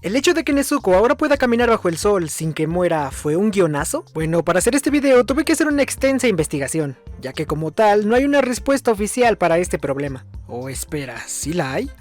¿El hecho de que Nezuko ahora pueda caminar bajo el sol sin que muera fue un guionazo? Bueno, para hacer este video tuve que hacer una extensa investigación, ya que como tal no hay una respuesta oficial para este problema. O espera, ¿sí la hay?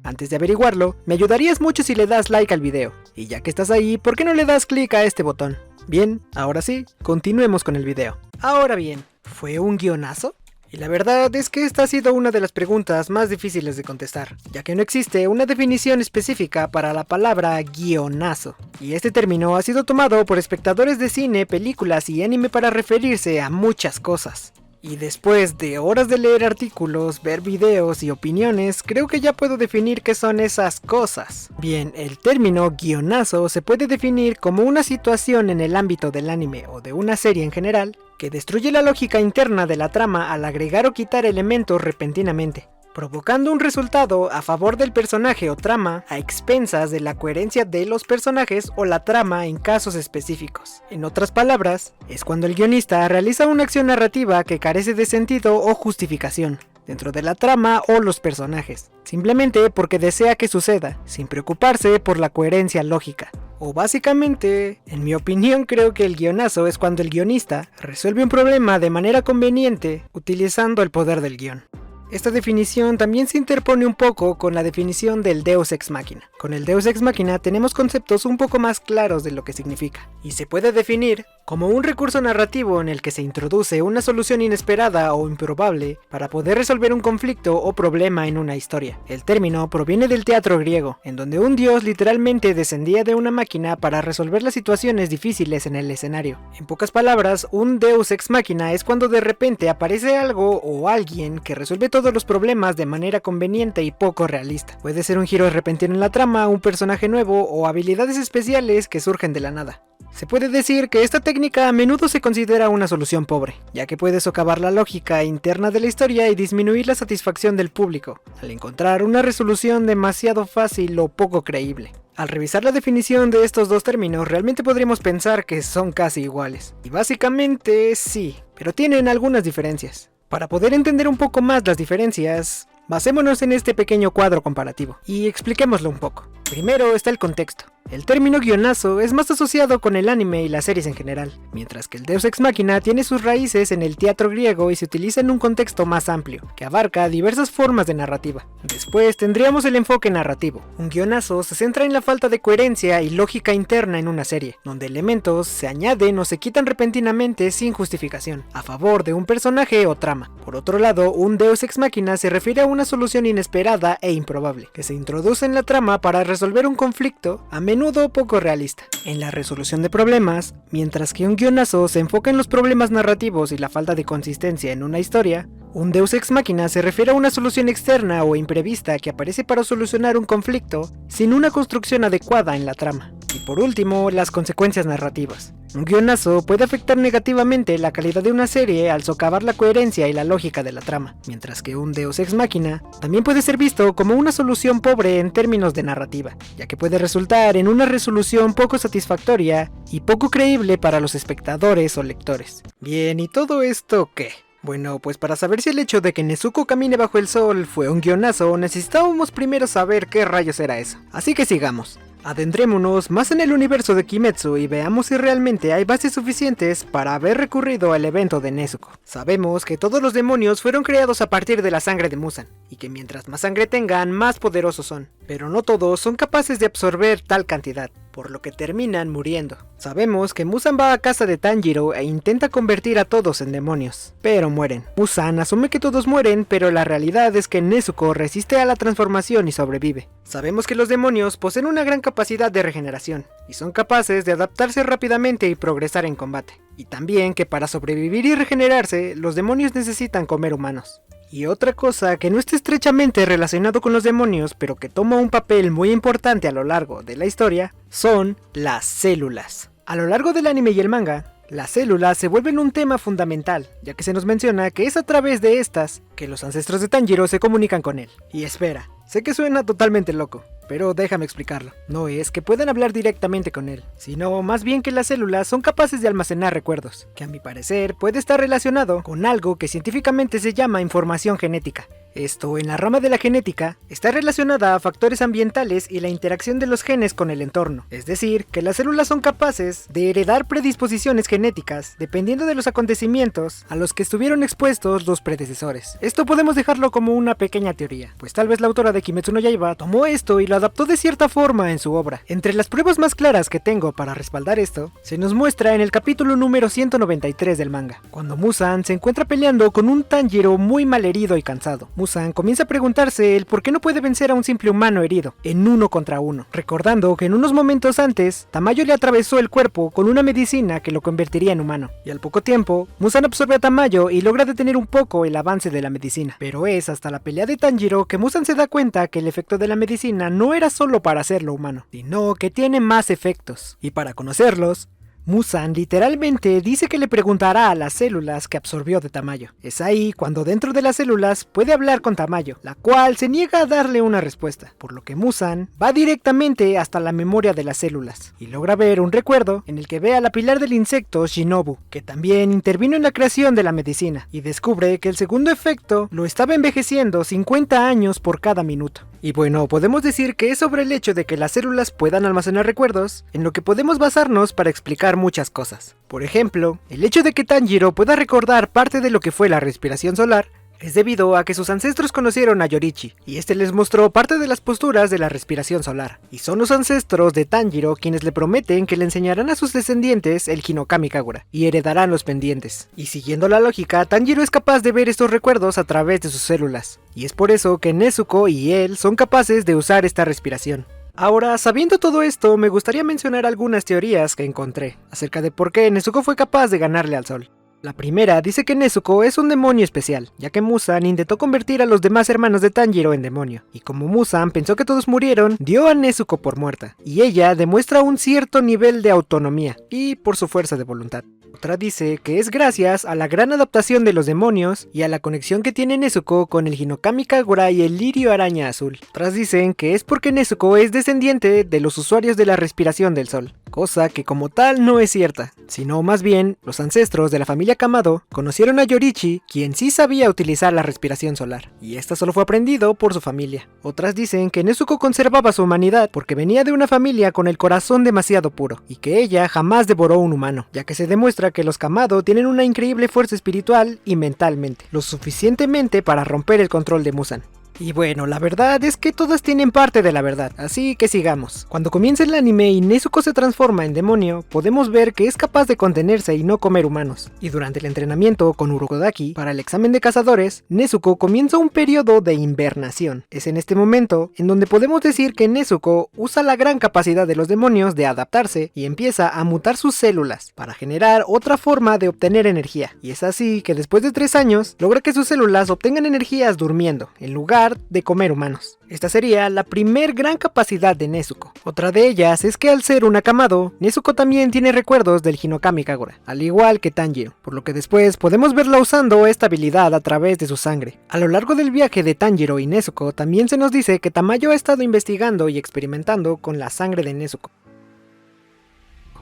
Antes de averiguarlo, me ayudarías mucho si le das like al video, y ya que estás ahí, ¿por qué no le das clic a este botón? Bien, ahora sí, continuemos con el video. Ahora bien, ¿fue un guionazo? Y la verdad es que esta ha sido una de las preguntas más difíciles de contestar, ya que no existe una definición específica para la palabra guionazo. Y este término ha sido tomado por espectadores de cine, películas y anime para referirse a muchas cosas. Y después de horas de leer artículos, ver videos y opiniones, creo que ya puedo definir qué son esas cosas. Bien, el término guionazo se puede definir como una situación en el ámbito del anime o de una serie en general, que destruye la lógica interna de la trama al agregar o quitar elementos repentinamente, provocando un resultado a favor del personaje o trama a expensas de la coherencia de los personajes o la trama en casos específicos. En otras palabras, es cuando el guionista realiza una acción narrativa que carece de sentido o justificación dentro de la trama o los personajes, simplemente porque desea que suceda, sin preocuparse por la coherencia lógica. O básicamente, en mi opinión creo que el guionazo es cuando el guionista resuelve un problema de manera conveniente utilizando el poder del guión. Esta definición también se interpone un poco con la definición del Deus Ex Machina. Con el Deus Ex Machina tenemos conceptos un poco más claros de lo que significa, y se puede definir como un recurso narrativo en el que se introduce una solución inesperada o improbable para poder resolver un conflicto o problema en una historia. El término proviene del teatro griego, en donde un dios literalmente descendía de una máquina para resolver las situaciones difíciles en el escenario. En pocas palabras, un Deus Ex Machina es cuando de repente aparece algo o alguien que resuelve todos los problemas de manera conveniente y poco realista. Puede ser un giro repentino en la trama, un personaje nuevo o habilidades especiales que surgen de la nada. Se puede decir que esta técnica a menudo se considera una solución pobre, ya que puede socavar la lógica interna de la historia y disminuir la satisfacción del público, al encontrar una resolución demasiado fácil o poco creíble. Al revisar la definición de estos dos términos, realmente podríamos pensar que son casi iguales. Y básicamente sí, pero tienen algunas diferencias. Para poder entender un poco más las diferencias, basémonos en este pequeño cuadro comparativo y expliquémoslo un poco. Primero está el contexto. El término guionazo es más asociado con el anime y las series en general, mientras que el Deus Ex Machina tiene sus raíces en el teatro griego y se utiliza en un contexto más amplio, que abarca diversas formas de narrativa. Después tendríamos el enfoque narrativo. Un guionazo se centra en la falta de coherencia y lógica interna en una serie, donde elementos se añaden o se quitan repentinamente sin justificación, a favor de un personaje o trama. Por otro lado, un Deus Ex Machina se refiere a una solución inesperada e improbable, que se introduce en la trama para resolver un conflicto, a menudo poco realista, en la resolución de problemas, mientras que un guionazo se enfoca en los problemas narrativos y la falta de consistencia en una historia. Un Deus Ex Machina se refiere a una solución externa o imprevista que aparece para solucionar un conflicto sin una construcción adecuada en la trama. Y por último, las consecuencias narrativas. Un guionazo puede afectar negativamente la calidad de una serie al socavar la coherencia y la lógica de la trama, mientras que un Deus Ex Machina también puede ser visto como una solución pobre en términos de narrativa, ya que puede resultar en una resolución poco satisfactoria y poco creíble para los espectadores o lectores. Bien, ¿y todo esto qué? Bueno, pues para saber si el hecho de que Nezuko camine bajo el sol fue un guionazo, necesitábamos primero saber qué rayos era eso. Así que sigamos. Adentrémonos más en el universo de Kimetsu y veamos si realmente hay bases suficientes para haber recurrido al evento de Nezuko. Sabemos que todos los demonios fueron creados a partir de la sangre de Muzan, y que mientras más sangre tengan, más poderosos son, pero no todos son capaces de absorber tal cantidad, por lo que terminan muriendo. Sabemos que Muzan va a casa de Tanjiro e intenta convertir a todos en demonios, pero mueren. Muzan asume que todos mueren, pero la realidad es que Nezuko resiste a la transformación y sobrevive. Sabemos que los demonios poseen una gran capacidad de regeneración, y son capaces de adaptarse rápidamente y progresar en combate. Y también que para sobrevivir y regenerarse, los demonios necesitan comer humanos. Y otra cosa que no está estrechamente relacionado con los demonios, pero que toma un papel muy importante a lo largo de la historia, son las células. A lo largo del anime y el manga, las células se vuelven un tema fundamental, ya que se nos menciona que es a través de estas que los ancestros de Tanjiro se comunican con él. Y espera, Sé que suena totalmente loco, pero déjame explicarlo. No es que puedan hablar directamente con él, sino más bien que las células son capaces de almacenar recuerdos, que a mi parecer puede estar relacionado con algo que científicamente se llama información genética. Esto, en la rama de la genética, está relacionada a factores ambientales y la interacción de los genes con el entorno. Es decir, que las células son capaces de heredar predisposiciones genéticas dependiendo de los acontecimientos a los que estuvieron expuestos los predecesores. Esto podemos dejarlo como una pequeña teoría, pues tal vez la autora de Kimetsu no Yaiba tomó esto y lo adaptó de cierta forma en su obra. Entre las pruebas más claras que tengo para respaldar esto, se nos muestra en el capítulo número 193 del manga, cuando Muzan se encuentra peleando con un Tanjiro muy malherido y cansado. Muzan comienza a preguntarse el por qué no puede vencer a un simple humano herido, en 1 contra 1, recordando que en unos momentos antes, Tamayo le atravesó el cuerpo con una medicina que lo convertiría en humano, y al poco tiempo, Muzan absorbe a Tamayo y logra detener un poco el avance de la medicina, pero es hasta la pelea de Tanjiro que Muzan se da cuenta que el efecto de la medicina no era solo para hacerlo humano, sino que tiene más efectos, y para conocerlos, Muzan literalmente dice que le preguntará a las células que absorbió de Tamayo. Es ahí cuando dentro de las células puede hablar con Tamayo, la cual se niega a darle una respuesta, por lo que Muzan va directamente hasta la memoria de las células, y logra ver un recuerdo en el que ve a la pilar del insecto Shinobu, que también intervino en la creación de la medicina, y descubre que el segundo efecto lo estaba envejeciendo 50 años por cada minuto. Y bueno, podemos decir que es sobre el hecho de que las células puedan almacenar recuerdos, en lo que podemos basarnos para explicar muchas cosas. Por ejemplo, el hecho de que Tanjiro pueda recordar parte de lo que fue la respiración solar es debido a que sus ancestros conocieron a Yorichi, y este les mostró parte de las posturas de la respiración solar, y son los ancestros de Tanjiro quienes le prometen que le enseñarán a sus descendientes el Hinokami Kagura, y heredarán los pendientes. Y siguiendo la lógica, Tanjiro es capaz de ver estos recuerdos a través de sus células, y es por eso que Nezuko y él son capaces de usar esta respiración. Ahora, sabiendo todo esto, me gustaría mencionar algunas teorías que encontré acerca de por qué Nezuko fue capaz de ganarle al sol. La primera dice que Nezuko es un demonio especial, ya que Muzan intentó convertir a los demás hermanos de Tanjiro en demonio, y como Muzan pensó que todos murieron, dio a Nezuko por muerta, y ella demuestra un cierto nivel de autonomía, y por su fuerza de voluntad. Otra dice que es gracias a la gran adaptación de los demonios y a la conexión que tiene Nezuko con el Hinokami Kagura y el lirio araña azul. Otras dicen que es porque Nezuko es descendiente de los usuarios de la respiración del sol, cosa que como tal no es cierta, sino más bien los ancestros de la familia Kamado conocieron a Yorichi, quien sí sabía utilizar la respiración solar, y esta solo fue aprendido por su familia. Otras dicen que Nezuko conservaba su humanidad porque venía de una familia con el corazón demasiado puro, y que ella jamás devoró un humano, ya que se demuestra que los Kamado tienen una increíble fuerza espiritual y mentalmente, lo suficientemente para romper el control de Muzan. Y bueno, la verdad es que todas tienen parte de la verdad, así que sigamos. Cuando comienza el anime y Nezuko se transforma en demonio, podemos ver que es capaz de contenerse y no comer humanos. Y durante el entrenamiento con Urokodaki para el examen de cazadores, Nezuko comienza un periodo de invernación. Es en este momento en donde podemos decir que Nezuko usa la gran capacidad de los demonios de adaptarse y empieza a mutar sus células para generar otra forma de obtener energía. Y es así que después de 3 años, logra que sus células obtengan energías durmiendo, en lugar de comer humanos. Esta sería la primer gran capacidad de Nezuko. Otra de ellas es que al ser una Kamado, Nezuko también tiene recuerdos del Hinokami Kagura, al igual que Tanjiro, por lo que después podemos verla usando esta habilidad a través de su sangre. A lo largo del viaje de Tanjiro y Nezuko también se nos dice que Tamayo ha estado investigando y experimentando con la sangre de Nezuko.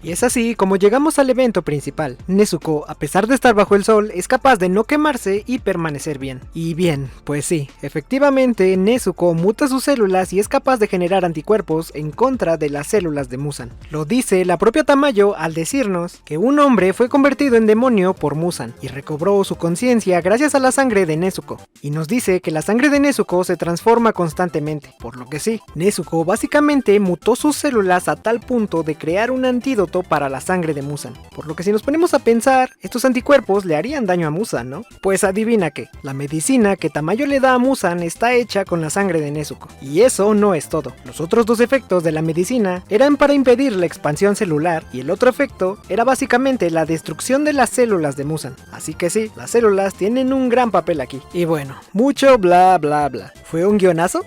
Y es así como llegamos al evento principal. Nezuko, a pesar de estar bajo el sol, es capaz de no quemarse y permanecer bien. Y bien, pues sí, efectivamente Nezuko muta sus células y es capaz de generar anticuerpos en contra de las células de Muzan. Lo dice la propia Tamayo al decirnos que un hombre fue convertido en demonio por Muzan y recobró su conciencia gracias a la sangre de Nezuko. Y nos dice que la sangre de Nezuko se transforma constantemente, por lo que sí, Nezuko básicamente mutó sus células a tal punto de crear un antídoto para la sangre de Muzan, por lo que si nos ponemos a pensar, estos anticuerpos le harían daño a Muzan, ¿no? Pues adivina qué, la medicina que Tamayo le da a Muzan está hecha con la sangre de Nezuko, y eso no es todo. Los otros dos efectos de la medicina eran para impedir la expansión celular, y el otro efecto era básicamente la destrucción de las células de Muzan, así que sí, las células tienen un gran papel aquí. Y bueno, mucho bla bla bla, ¿fue un guionazo?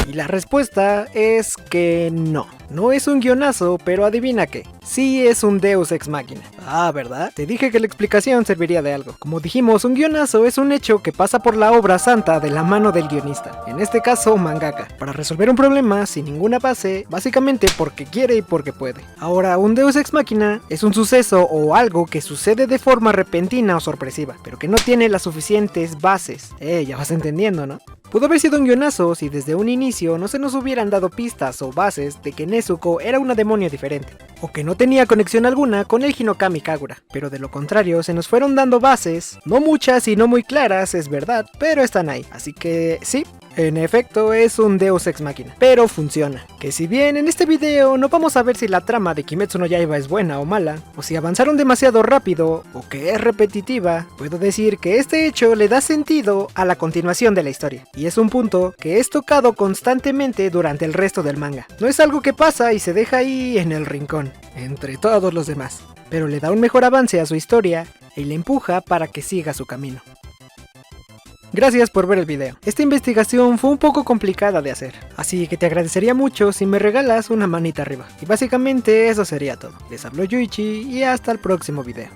Y la respuesta es que no. No es un guionazo, pero adivina qué. Sí es un Deus Ex Machina. Ah, ¿verdad? Te dije que la explicación serviría de algo. Como dijimos, un guionazo es un hecho que pasa por la obra santa de la mano del guionista. En este caso, mangaka. Para resolver un problema sin ninguna base, básicamente porque quiere y porque puede. Ahora, un Deus Ex Machina es un suceso o algo que sucede de forma repentina o sorpresiva, pero que no tiene las suficientes bases. Ya vas entendiendo, ¿no? Pudo haber sido un guionazo si desde un inicio no se nos hubieran dado pistas o bases de que Nezuko era una demonio diferente, o que no tenía conexión alguna con el Hinokami Kagura, pero de lo contrario se nos fueron dando bases, no muchas y no muy claras, es verdad, pero están ahí, así que sí. En efecto es un Deus Ex Machina, pero funciona. Que si bien en este video no vamos a ver si la trama de Kimetsu no Yaiba es buena o mala, o si avanzaron demasiado rápido, o que es repetitiva, puedo decir que este hecho le da sentido a la continuación de la historia, y es un punto que es tocado constantemente durante el resto del manga. No es algo que pasa y se deja ahí en el rincón, entre todos los demás, pero le da un mejor avance a su historia y le empuja para que siga su camino. Gracias por ver el video. Esta investigación fue un poco complicada de hacer, así que te agradecería mucho si me regalas una manita arriba. Y básicamente eso sería todo. Les habló Yuichi y hasta el próximo video.